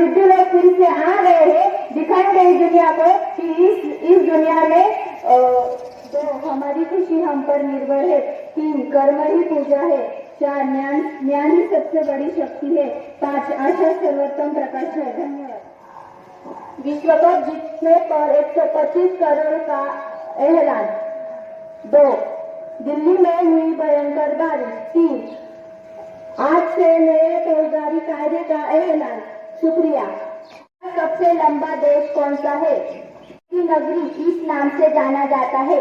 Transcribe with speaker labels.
Speaker 1: जिद्दी लोग फिर से आ गए हैं, दिखाएंगे इस दुनिया को कि इस दुनिया में तो हमारी खुशी हम पर निर्भर है। 3 कर्म ही पूजा है। 4 ज्ञान ही सबसे बड़ी शक्ति है। 5 आशा सर्वोत्तम प्रकाश है। धन्यवाद। विश्व कप जीतने पर 125 करोड़ का ऐलान। 2 दिल्ली में हुई भयंकर बारिश। 3 आज से नए फौजदारी कायदे का ऐलान। शुक्रिया। सबसे लंबा देश कौन सा है? नगरी इस नाम से जाना जाता है।